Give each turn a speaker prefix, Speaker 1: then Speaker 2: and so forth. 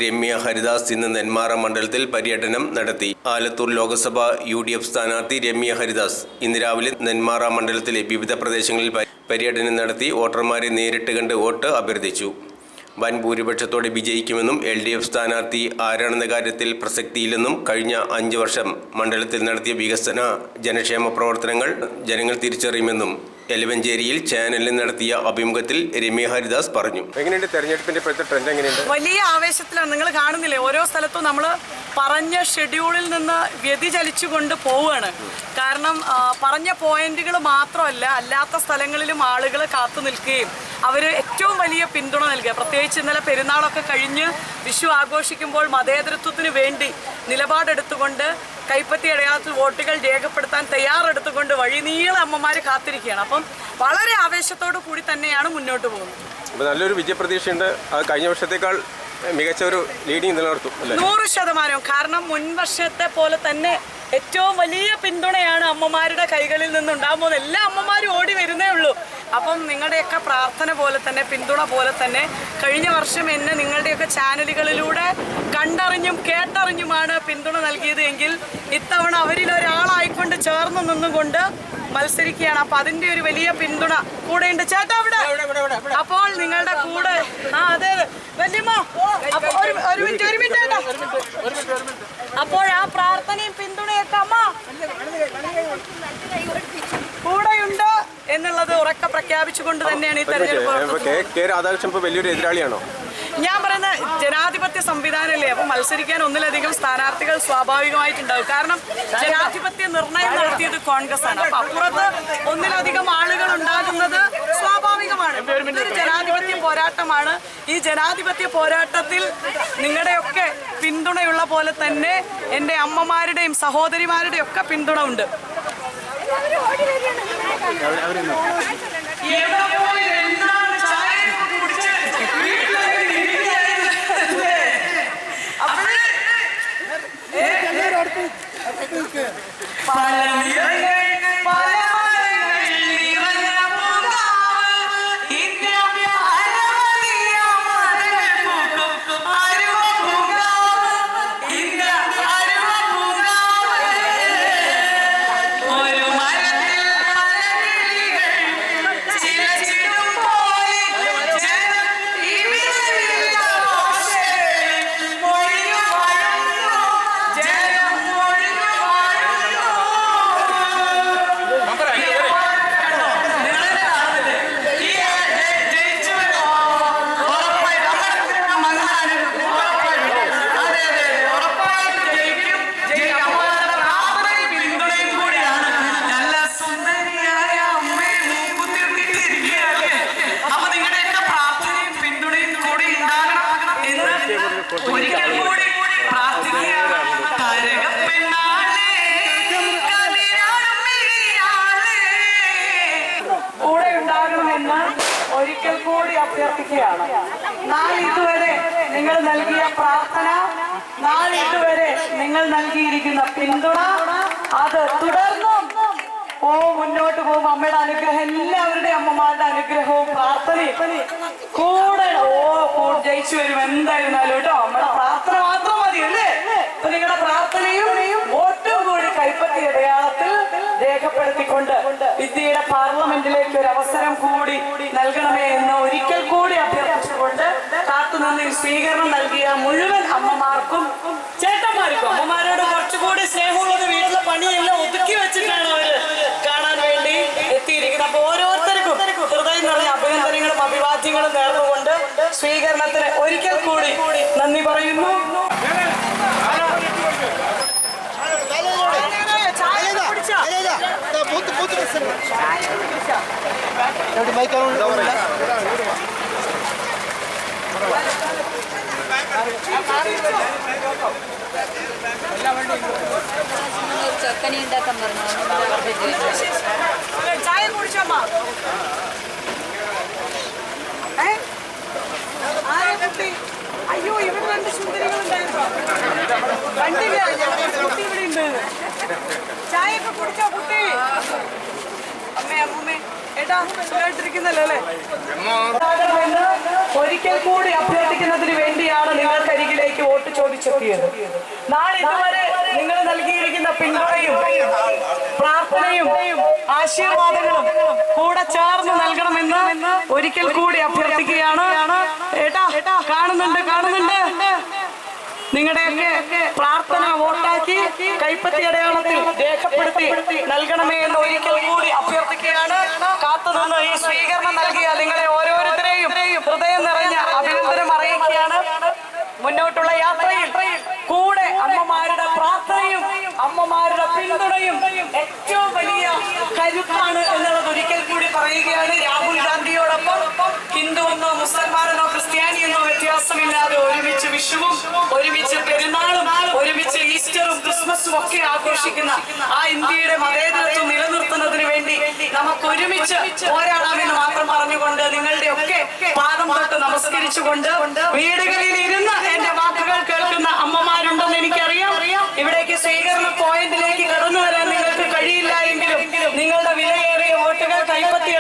Speaker 1: രമ്യ ഹരിദാസ് ഇന്ന് നെന്മാറ മണ്ഡലത്തിൽ പര്യടനം നടത്തി. ആലത്തൂർ ലോക്സഭ UDF സ്ഥാനാർത്ഥി രമ്യ ഹരിദാസ് ഇന്ന് രാവിലെ നെന്മാറ മണ്ഡലത്തിലെ വിവിധ പ്രദേശങ്ങളിൽ പര്യടനം നടത്തി വോട്ടർമാരെ നേരിട്ട് കണ്ട് വോട്ട് അഭ്യർത്ഥിച്ചു. വൻ ഭൂരിപക്ഷത്തോടെ വിജയിക്കുമെന്നും LDF സ്ഥാനാർത്ഥി ആരാണെന്ന കാര്യത്തിൽ പ്രസക്തിയില്ലെന്നും കഴിഞ്ഞ 5 വർഷം മണ്ഡലത്തിൽ നടത്തിയ വികസന ജനക്ഷേമ പ്രവർത്തനങ്ങൾ ജനങ്ങൾ തിരിച്ചറിയുമെന്നും എലവഞ്ചേരിയിൽ ചാനലിൽ നടത്തിയ അഭിമുഖത്തിൽ രമ്യ ഹരിദാസ് പറഞ്ഞു. എങ്ങനെയുണ്ട് തെരഞ്ഞെടുപ്പിന്റെ ഇപ്പോഴത്തെ ട്രെൻഡ്? എങ്ങനെയുണ്ട്?
Speaker 2: വലിയ ആവേശത്തിലാണ്. നിങ്ങൾ കാണുന്നില്ലേ, ഓരോ സ്ഥലത്തും നമ്മൾ പറഞ്ഞ ഷെഡ്യൂളിൽ നിന്ന് വ്യതിചലിച്ചുകൊണ്ട് പോവുകയാണ്. കാരണം പറഞ്ഞ പോയിന്റുകൾ മാത്രമല്ല, അല്ലാത്ത സ്ഥലങ്ങളിലും ആളുകൾ കാത്തു നിൽക്കുകയും അവർ ഏറ്റവും വലിയ പിന്തുണ നൽകുക. പ്രത്യേകിച്ച് ഇന്നലെ പെരുന്നാളൊക്കെ കഴിഞ്ഞ് വിഷു ആഘോഷിക്കുമ്പോൾ മതേതരത്വത്തിന് വേണ്ടി നിലപാടെടുത്തുകൊണ്ട് കൈപ്പത്തി അടയാളത്തിൽ വോട്ടുകൾ രേഖപ്പെടുത്താൻ തയ്യാറെടുത്തുകൊണ്ട് വഴിനീള അമ്മമാർ കാത്തിരിക്കുകയാണ്. അപ്പം വളരെ ആവേശത്തോടു കൂടി തന്നെയാണ് മുന്നോട്ട് പോകുന്നത്.
Speaker 1: നല്ലൊരു വിജയപ്രതീക്ഷയുണ്ട്. കഴിഞ്ഞ വർഷത്തേക്കാൾ മികച്ച ഒരു ലീഡിംഗ് നിലനിർത്തും
Speaker 2: 100%. കാരണം മുൻ വർഷത്തെ പോലെ തന്നെ ഏറ്റവും വലിയ പിന്തുണയാണ് അമ്മമാരുടെ കൈകളിൽ നിന്നുണ്ടാകുമ്പോൾ എല്ലാ അമ്മമാരും ഓടി വരുന്നേ ഉള്ളൂ. അപ്പം നിങ്ങളുടെയൊക്കെ പ്രാർത്ഥന പോലെ തന്നെ, പിന്തുണ പോലെ തന്നെ കഴിഞ്ഞ വർഷം എന്നെ നിങ്ങളുടെയൊക്കെ ചാനലുകളിലൂടെ കണ്ടറിഞ്ഞും കേട്ടറിഞ്ഞുമാണ് പിന്തുണ നൽകിയത് എങ്കിൽ ഇത്തവണ അവരിൽ ഒരാളായിക്കൊണ്ട് ചേർന്ന് നിന്നുകൊണ്ട് മത്സരിക്കുകയാണ്. അപ്പം അതിൻ്റെ ഒരു വലിയ പിന്തുണ കൂടെയുണ്ട്. ചേട്ടാ അവിടെ. അപ്പോൾ നിങ്ങളുടെ കൂടെ അതെ വല്യമ്മ, ഒരു മിനിറ്റ് അപ്പോൾ ആ പ്രാർത്ഥനയും പിന്തുണയൊക്കെ അമ്മ കൂടെയുണ്ട് എന്നുള്ളത് ഉറക്കെ പ്രഖ്യാപിച്ചുകൊണ്ട് തന്നെയാണ് ഈ തെരഞ്ഞെടുപ്പ്.
Speaker 1: വലിയൊരു എതിരാളിയാണോ?
Speaker 2: ഞാൻ പറയുന്നത് ജനാധിപത്യ സംവിധാനമല്ലേ, അപ്പം മത്സരിക്കാൻ ഒന്നിലധികം സ്ഥാനാർത്ഥികൾ സ്വാഭാവികമായിട്ടുണ്ടാവും. കാരണം ജനാധിപത്യ നിർണയം നടത്തിയത് കോൺഗ്രസ് ആണ്. അപ്പൊ അപ്പുറത്ത് ഒന്നിലധികം ആളുകൾ ഉണ്ടാകുന്നത് സ്വാഭാവികമാണ്. ഇതൊരു ജനാധിപത്യ പോരാട്ടമാണ്. ഈ ജനാധിപത്യ പോരാട്ടത്തിൽ നിങ്ങളുടെയൊക്കെ പിന്തുണയുള്ള പോലെ തന്നെ എൻ്റെ അമ്മമാരുടെയും സഹോദരിമാരുടെയും ഒക്കെ പിന്തുണ ഉണ്ട്. ഒരിക്കൽ കൂടി അഭ്യർത്ഥിക്കുകയാണ്. നാളിതുവരെ നിങ്ങൾ നൽകിയ പ്രാർത്ഥന, നാളിതുവരെ നിങ്ങൾ നൽകിയിരിക്കുന്ന പിന്തുണ, അത് തുടർന്നും മുന്നോട്ട് പോകും. അമ്മയുടെ അനുഗ്രഹം, എല്ലാവരുടെയും അമ്മമാരുടെ അനുഗ്രഹവും പ്രാർത്ഥനയും കൂടെ ജയിച്ചു വരും എന്തായിരുന്നാലും കേട്ടോ. നമ്മുടെ പ്രാർത്ഥന മാത്രം മതി അല്ലേ? അപ്പൊ നിങ്ങളുടെ പ്രാർത്ഥനയും വോട്ടും കൂടി കൈപ്പത്തി അടയാളത്തിൽ രേഖപ്പെടുത്തിക്കൊണ്ട് ഇന്ത്യയുടെ പാർലമെന്റിലേക്ക് ഒരു അവസരം കൂടി നൽകണമേ എന്ന് ഒരിക്കൽ കൂടി അഭ്യർത്ഥിച്ചുകൊണ്ട് കാത്തുനിന്ന് സ്വീകരണം നൽകിയ മുഴുവൻ അമ്മമാർക്കും ചേട്ടന്മാർക്കും, അമ്മമാരോട് കുറച്ചുകൂടി സ്നേഹമുള്ളത് വീട്ടിലെ പണിയെല്ലാം ഒതുക്കി വെച്ചിട്ടാണ് അവര് കാണാൻ വേണ്ടി എത്തിയിരിക്കുന്നത്. അപ്പൊ ഓരോരുത്തർക്കും ഹൃദയം നിറഞ്ഞ അഭിനന്ദനങ്ങളും അഭിവാദ്യങ്ങളും നേർന്നുകൊണ്ട് സ്വീകരണത്തിന് ഒരിക്കൽ കൂടി നന്ദി പറയുന്നു.
Speaker 3: ചക്കനി ഉണ്ടാക്കാൻ പറഞ്ഞു.
Speaker 2: ചായ കുടിച്ചമ്മ. അയ്യോ, ഇവിടെ 2 സുന്ദരികളുണ്ടായിരുന്നു. കണ്ടില്ല, കുട്ടി ഇവിടെ ഉണ്ട്. ചായ ഒക്കെ കുടിച്ചോ കുട്ടി? അമ്മേ അമ്മൂമ്മേ ഏട്ടാ സുഖമായിട്ടിരിക്കുന്നല്ലോ അല്ലേ? ഒരിക്കൽ കൂടി അഭ്യർത്ഥിക്കുന്നതിന് വേണ്ടിയാണ് നിങ്ങൾക്കരികിലേക്ക് ചോദിച്ചെത്തിയത്. നാളിതുവരെ നിങ്ങൾ നൽകിയിരിക്കുന്ന പിന്തുണയും പ്രാർത്ഥനയും ആശീർവാദങ്ങളും കൂടെ ചേർന്ന് നൽകണമെന്ന് ഒരിക്കൽ കൂടി അഭ്യർത്ഥിക്കുകയാണ്. ഏട്ടാ കാണുന്നുണ്ട് നിങ്ങളുടെയൊക്കെ പ്രാർത്ഥന വോട്ടാക്കി കൈപ്പത്തി അടയാളത്തിൽ രേഖപ്പെടുത്തി നൽകണമേ എന്ന് ഒരിക്കൽ കൂടി അഭ്യർത്ഥിക്കുകയാണ്. കാത്തുനിന്ന് ഈ സ്വീകരണം നൽകിയ നിങ്ങളെ ഓരോരുത്തരെയും ഹൃദയം നിറഞ്ഞ അഭിനന്ദനം അറിയിക്കുകയാണ്. മുന്നോട്ടുള്ള യാത്രയിൽ കൂടെ അമ്മമാരുടെ പ്രാർത്ഥനയും അമ്മമാരുടെ പിന്തുണയും ഏറ്റവും വലിയ കരുത്താണ് എന്നുള്ളത് ഒരിക്കൽ കൂടി പറയുകയാണ്. രാഹുൽ ഗാന്ധിയോടൊപ്പം ഹിന്ദുവെന്നോ മുസൽമാനെന്നോ ക്രിസ്ത്യാനിയെന്നോ വ്യത്യാസമില്ലാതെ ഒരുമിച്ച് വിഷുവും ഒരുമിച്ച് പെരുന്നാളും ഒരുമിച്ച് ഈസ്റ്ററും ക്രിസ്മസും ഒക്കെ ആഘോഷിക്കുന്ന ആ ഇന്ത്യയുടെ മതേതരത്വം നിലനിർത്തുന്നതിന് വേണ്ടി നമുക്ക് ഒരുമിച്ച് പോരാടാമെന്ന് മാത്രം പറഞ്ഞുകൊണ്ട് നിങ്ങളുടെ ഒക്കെ പാദം തൊട്ട് നമസ്കരിച്ചുകൊണ്ട് വീടുകളിൽ ഇരുന്ന് എന്റെ വാക്കുകൾ കേൾക്കുന്ന അമ്മമാരുണ്ടെന്ന് എനിക്കറിയാം. ഇവിടേക്ക് സ്വീകരണ പോയിന്റിലേക്ക് കടന്നു വരാൻ നിങ്ങൾക്ക് കഴിയില്ല എങ്കിലും നിങ്ങളുടെ വിലയേറിയ വോട്ടുകൾ കൈപ്പത്തി